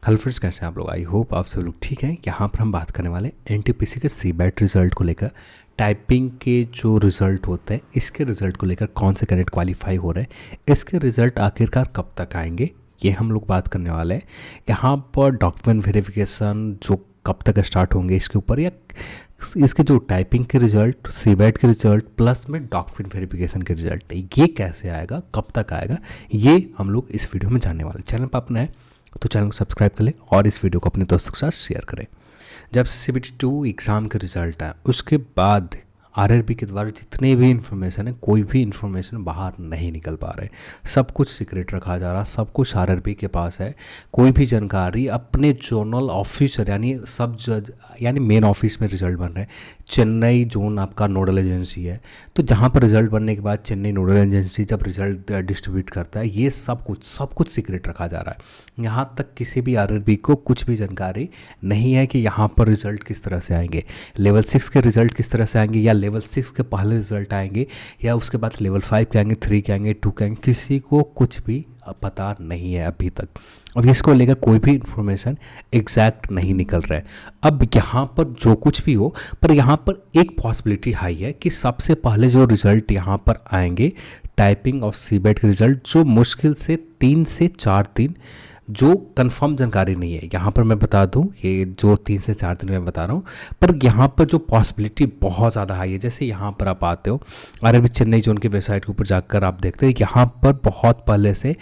Hello friends, कैसे हैं आप लोग। आई होप आप सब लोग ठीक हैं। यहाँ पर हम बात करने वाले एनटीपीसी के सीबैट रिज़ल्ट को लेकर। टाइपिंग के जो रिज़ल्ट होते हैं इसके रिज़ल्ट को लेकर कौन से कैंडिडेट क्वालिफाई हो रहे हैं, इसके रिज़ल्ट आखिरकार कब तक आएंगे, ये हम लोग बात करने वाले हैं। यहाँ पर डॉक्यूमेंट वेरिफिकेशन जो कब तक स्टार्ट होंगे इसके ऊपर, या इसके जो टाइपिंग के रिज़ल्ट, सीबैट के रिज़ल्ट प्लस में डॉक्यूमेंट वेरिफिकेशन के रिज़ल्ट, ये कैसे आएगा, कब तक आएगा, ये हम लोग इस वीडियो में जानने वाले। चैनल पर अपना है तो चैनल को सब्सक्राइब कर लें और इस वीडियो को अपने दोस्तों के साथ शेयर करें। जब से CBT 2 एग्ज़ाम के रिज़ल्ट आए उसके बाद आरआरबी के द्वारा जितने भी इन्फॉर्मेशन है, कोई भी इन्फॉर्मेशन बाहर नहीं निकल पा रहे, सब कुछ सीक्रेट रखा जा रहा, सब कुछ आरआरबी के पास है। कोई भी जानकारी अपने जोनल ऑफिसर यानी सब जज यानी मेन ऑफिस में रिजल्ट बन रहे हैं। चेन्नई जोन आपका नोडल एजेंसी है, तो जहाँ पर रिजल्ट बनने के बाद चेन्नई नोडल एजेंसी जब रिजल्ट डिस्ट्रीब्यूट करता है, ये सब कुछ सीक्रेट रखा जा रहा है। यहाँ तक किसी भी आरआरबी को कुछ भी जानकारी नहीं है कि यहाँ पर रिजल्ट किस तरह से आएंगे, लेवल 6 के रिजल्ट किस तरह से आएंगे, या लेवल 6 के पहले रिजल्ट आएंगे, या उसके बाद लेवल 5 के आएंगे, 3 के आएंगे, 2 के आएंगे। किसी को कुछ भी पता नहीं है अभी तक। अब इसको लेकर कोई भी इंफॉर्मेशन एग्जैक्ट नहीं निकल रहा है। अब यहाँ पर जो कुछ भी हो, पर यहाँ पर एक पॉसिबिलिटी हाई है कि सबसे पहले जो रिजल्ट यहाँ पर आएंगे टाइपिंग ऑफ सीबैट के रिजल्ट, जो मुश्किल से 3 से 4 दिन, जो कंफर्म जानकारी नहीं है। यहाँ पर मैं बता दूँ, ये जो 3 से 4 दिन मैं बता रहा हूँ, पर यहाँ पर जो पॉसिबिलिटी बहुत ज़्यादा हाई है। जैसे यहाँ पर आप आते हो आरआरबी चेन्नई जोन की वेबसाइट के ऊपर जाकर आप देखते हैं, यहाँ पर बहुत पहले से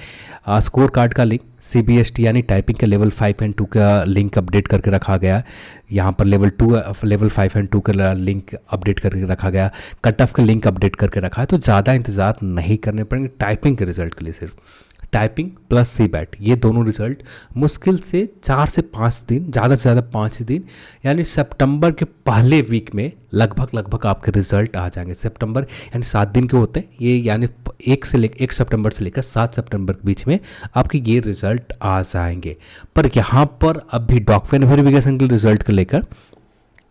स्कोर कार्ड का लिंक, CBST यानी टाइपिंग के लेवल 5 एंड 2 का लिंक अपडेट करके रखा गया है। यहाँ पर लेवल 5 एंड 2 का लिंक अपडेट करके रखा गया, कट ऑफ का लिंक अपडेट करके रखा है। तो ज़्यादा इंतज़ार नहीं करने पड़ेंगे टाइपिंग के रिजल्ट के लिए। सिर्फ टाइपिंग प्लस सीबैट, ये दोनों रिजल्ट मुश्किल से 4 से 5 दिन, ज़्यादा से ज़्यादा 5 दिन, यानी सितंबर के पहले वीक में लगभग आपके रिजल्ट आ जाएंगे। सितंबर यानी 7 दिन के होते हैं ये, यानी 1 सितंबर से लेकर 7 सितंबर के बीच में आपके ये रिजल्ट आ जाएंगे। पर यहाँ पर अभी डॉक्यूमेंट वेरिफिकेशन के रिजल्ट को लेकर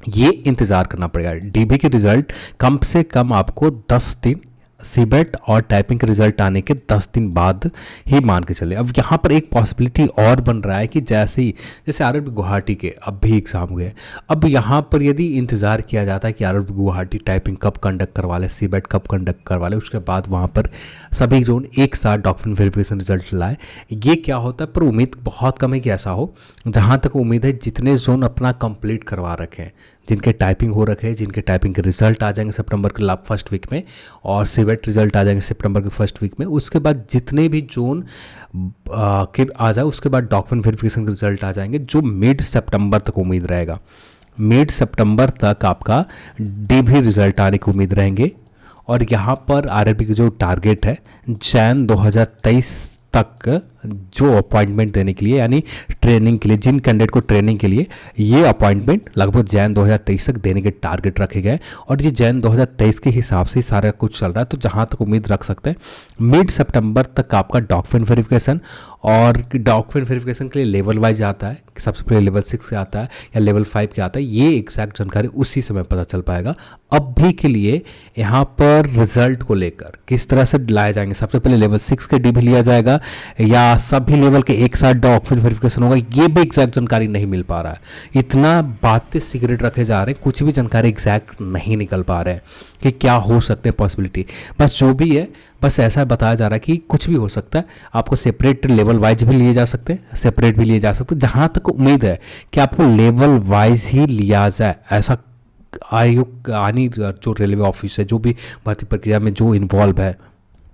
ये इंतज़ार करना पड़ेगा। DB के रिजल्ट कम से कम आपको 10 दिन, सीबैट और टाइपिंग के रिजल्ट आने के 10 दिन बाद ही मान के चले। अब यहाँ पर एक पॉसिबिलिटी और बन रहा है कि जैसे आरआरबी गुवाहाटी के अब भी एग्ज़ाम हुए, अब यहाँ पर यदि इंतज़ार किया जाता है कि आरआरबी गुवाहाटी टाइपिंग कब कंडक्ट करवा ले, सीबैट कब कंडक्ट करवा ले, उसके बाद वहाँ पर सभी जोन एक साथ डॉक्यूमेंट वेरिफिकेशन रिजल्ट लाए, ये क्या होता है। पर उम्मीद बहुत कम है कि ऐसा हो। जहाँ तक उम्मीद है, जितने जोन अपना कंप्लीट करवा रखे हैं, जिनके टाइपिंग हो रखे हैं, जिनके टाइपिंग के रिजल्ट आ जाएंगे सितंबर के फर्स्ट वीक में, और सीबैट रिजल्ट आ जाएंगे सितंबर के फर्स्ट वीक में, उसके बाद जितने भी जोन के आ जाए, उसके बाद डॉक्यूमेंट वेरिफिकेशन के रिजल्ट आ जाएंगे, जो मिड सितंबर तक उम्मीद रहेगा। मिड सितंबर तक आपका DB रिजल्ट आने की उम्मीद रहेंगे। और यहाँ पर आरआरबी की जो टारगेट है, जैन 2023 तक जो अपॉइंटमेंट देने के लिए, यानी ट्रेनिंग के लिए, जिन कैंडिडेट को ट्रेनिंग के लिए ये अपॉइंटमेंट लगभग जैन 2023 तक देने के टारगेट रखे गए। और ये जैन 2023 के हिसाब से सारा कुछ चल रहा है। तो जहाँ तक उम्मीद रख सकते हैं, मिड सितंबर तक आपका डॉक्यूमेंट वेरिफिकेशन, और डॉक्यूमेंट वेरिफिकेशन के लिए लेवल वाइज आता है, सबसे पहले लेवल 6 से आता है या लेवल 5 के आता है, ये एग्जैक्ट जानकारी उसी समय पता चल पाएगा। अब भी के लिए यहाँ पर रिजल्ट को लेकर किस तरह से लाए जाएंगे, सबसे पहले लेवल 6 के DB लिया जाएगा या सभी लेवल के एक साथ डॉक्यूमेंट वेरिफिकेशन होगा, ये भी एग्जैक्ट जानकारी नहीं मिल पा रहा है। इतना बातें सीक्रेट रखे जा रहे हैं, कुछ भी जानकारी एग्जैक्ट नहीं निकल पा रहे हैं कि क्या हो सकते हैं पॉसिबिलिटी। बस जो भी है, बस ऐसा बताया जा रहा है कि कुछ भी हो सकता है। आपको सेपरेट लेवल वाइज भी लिए जा सकते हैं, सेपरेट भी लिए जा सकते हैं। जहाँ तक उम्मीद है कि आपको लेवल वाइज ही लिया जाए, ऐसा आयोग यानी जो रेलवे ऑफिस है, जो भी भर्ती प्रक्रिया में जो इन्वॉल्व है,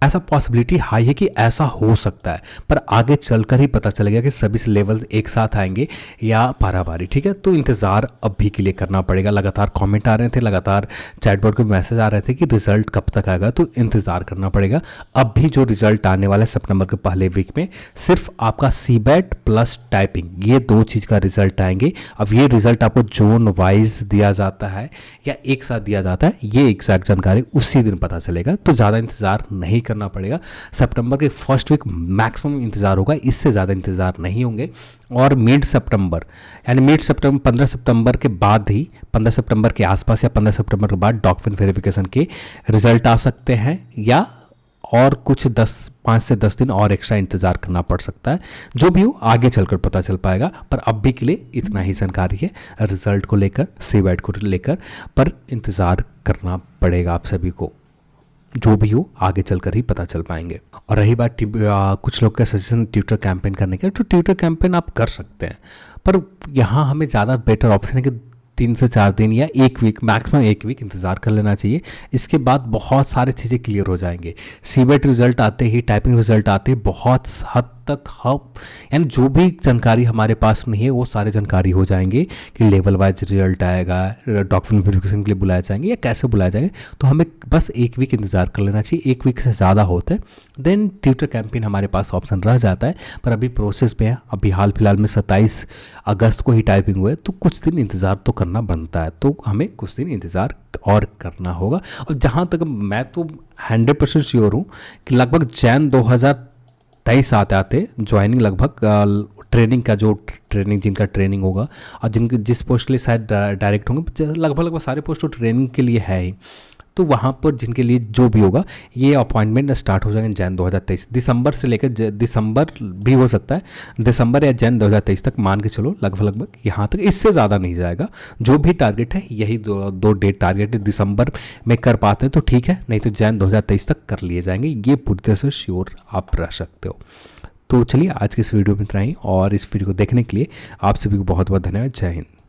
ऐसा पॉसिबिलिटी हाई है कि ऐसा हो सकता है। पर आगे चलकर ही पता चलेगा कि सभी से लेवल एक साथ आएंगे या बारी। ठीक है, तो इंतज़ार अभी के लिए करना पड़ेगा। लगातार कमेंट आ रहे थे, लगातार चैटबॉट के मैसेज आ रहे थे कि रिजल्ट कब तक आएगा, तो इंतज़ार करना पड़ेगा। अब भी जो रिजल्ट आने वाला है सितंबर के पहले वीक में, सिर्फ आपका सीबैट प्लस टाइपिंग, ये 2 चीज़ का रिजल्ट आएंगे। अब ये रिजल्ट आपको जोन वाइज दिया जाता है या एक साथ दिया जाता है, ये एग्जैक्ट जानकारी उसी दिन पता चलेगा। तो ज़्यादा इंतज़ार नहीं करना पड़ेगा। सितंबर के फर्स्ट वीक मैक्सिमम इंतजार होगा, इससे ज़्यादा इंतजार नहीं होंगे। और मिड सितंबर यानी 15 सितंबर के बाद ही, 15 सितंबर के आसपास या 15 सितंबर के बाद डॉक्यूमेंट वेरिफिकेशन के रिजल्ट आ सकते हैं, या और कुछ 10 5 से 10 दिन और एक्स्ट्रा इंतज़ार करना पड़ सकता है। जो भी हो आगे चलकर पता चल पाएगा, पर अभी के लिए इतना ही जानकारी है रिजल्ट को लेकर, सीबैट को लेकर, पर इंतज़ार करना पड़ेगा आप सभी को। जो भी हो आगे चलकर ही पता चल पाएंगे। और रही बात कुछ लोग का सजेशन ट्यूटर कैंपेन करने का, तो ट्यूटर कैंपेन आप कर सकते हैं, पर यहाँ हमें ज़्यादा बेटर ऑप्शन है कि 3 से 4 दिन या 1 वीक, मैक्सिमम 1 वीक इंतज़ार कर लेना चाहिए। इसके बाद बहुत सारी चीज़ें क्लियर हो जाएंगे। सीबैट रिजल्ट आते ही, टाइपिंग रिजल्ट आते ही बहुत हद तक हम, यानी जो भी जानकारी हमारे पास नहीं है वो सारी जानकारी हो जाएंगे कि लेवल वाइज रिजल्ट आएगा, डॉक्यूमेंट वेरिफिकेशन के लिए बुलाया जाएंगे या कैसे बुलाया जाएंगे। तो हमें बस 1 वीक इंतज़ार कर लेना चाहिए। 1 वीक से ज़्यादा होता है देन ट्यूटर कैंपेन हमारे पास ऑप्शन रह जाता है, पर अभी प्रोसेस में है। अभी हाल फिलहाल में 27 अगस्त को ही टाइपिंग हुआ है, तो कुछ दिन इंतज़ार तो करना बनता है, तो हमें कुछ दिन इंतज़ार और करना होगा। और जहाँ तक मैं तो 100% श्योर हूँ कि लगभग जैन 2023 आते आते ज्वाइनिंग लगभग ट्रेनिंग का, जो ट्रेनिंग जिनका ट्रेनिंग होगा और जिनके जिस पोस्ट के लिए शायद डायरेक्ट होंगे, लगभग सारे पोस्ट तो ट्रेनिंग के लिए है ही, तो वहाँ पर जिनके लिए जो भी होगा ये अपॉइंटमेंट स्टार्ट हो जाएंगे जैन 2023, दिसंबर से लेकर दिसंबर भी हो सकता है, दिसंबर या जैन 2023 तक मान के चलो, लगभग यहाँ तक, इससे ज़्यादा नहीं जाएगा। जो भी टारगेट है यही दो डेट टारगेट है। दिसंबर में कर पाते हैं तो ठीक है, नहीं तो जैन 2023 तक कर लिए जाएंगे, ये पूरी तरह से श्योर आप रह सकते हो। तो चलिए आज के इस वीडियो में इतना ही, और इस वीडियो को देखने के लिए आप सभी को बहुत बहुत धन्यवाद। जय हिंद।